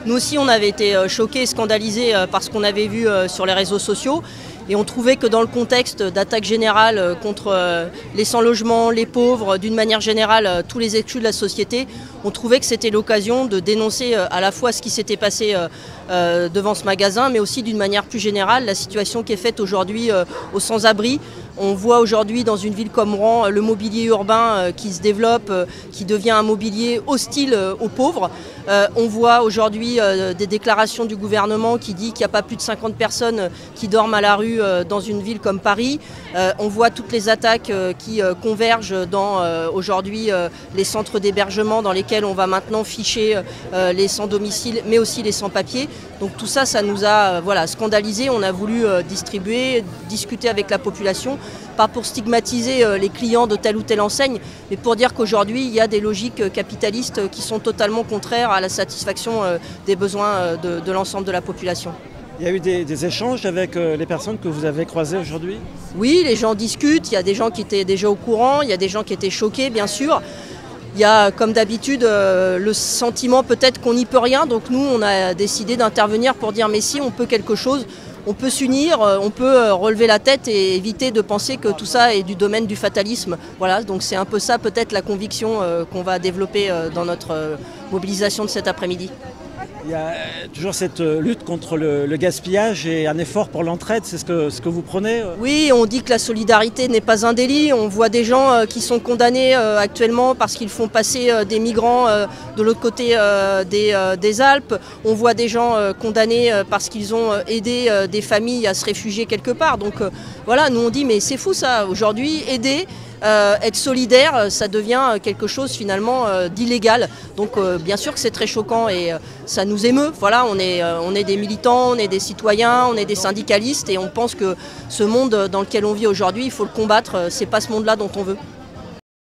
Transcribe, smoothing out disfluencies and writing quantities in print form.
Nous aussi, on avait été choqués et scandalisés par ce qu'on avait vu sur les réseaux sociaux. Et on trouvait que dans le contexte d'attaque générale contre les sans-logement, les pauvres, d'une manière générale, tous les exclus de la société, on trouvait que c'était l'occasion de dénoncer à la fois ce qui s'était passé devant ce magasin, mais aussi d'une manière plus générale, la situation qui est faite aujourd'hui aux sans-abri. On voit aujourd'hui dans une ville comme Rouen le mobilier urbain qui se développe, qui devient un mobilier hostile aux pauvres. On voit aujourd'hui des déclarations du gouvernement qui dit qu'il n'y a pas plus de 50 personnes qui dorment à la rue dans une ville comme Paris. On voit toutes les attaques qui convergent dans aujourd'hui les centres d'hébergement dans lesquels on va maintenant ficher les sans-domicile mais aussi les sans-papiers. Donc tout ça, ça nous a scandalisés. On a voulu distribuer, discuter avec la population, pas pour stigmatiser les clients de telle ou telle enseigne, mais pour dire qu'aujourd'hui, il y a des logiques capitalistes qui sont totalement contraires à la satisfaction des besoins de l'ensemble de la population. Il y a eu des échanges avec les personnes que vous avez croisées aujourd'hui? Oui, les gens discutent, il y a des gens qui étaient déjà au courant, il y a des gens qui étaient choqués, bien sûr. Il y a, comme d'habitude, le sentiment peut-être qu'on n'y peut rien, donc nous, on a décidé d'intervenir pour dire mais si on peut quelque chose, on peut s'unir, on peut relever la tête et éviter de penser que tout ça est du domaine du fatalisme. Voilà, donc c'est un peu ça peut-être la conviction qu'on va développer dans notre mobilisation de cet après-midi. Il y a toujours cette lutte contre le gaspillage et un effort pour l'entraide, c'est ce que vous prenez? Oui, on dit que la solidarité n'est pas un délit. On voit des gens qui sont condamnés actuellement parce qu'ils font passer des migrants de l'autre côté des Alpes. On voit des gens condamnés parce qu'ils ont aidé des familles à se réfugier quelque part. Donc voilà, nous on dit mais c'est fou ça, aujourd'hui aider. Être solidaire, ça devient quelque chose finalement d'illégal. Donc bien sûr que c'est très choquant et ça nous émeut. Voilà, on est des militants, on est des citoyens, on est des syndicalistes et on pense que ce monde dans lequel on vit aujourd'hui, il faut le combattre. C'est pas ce monde-là dont on veut.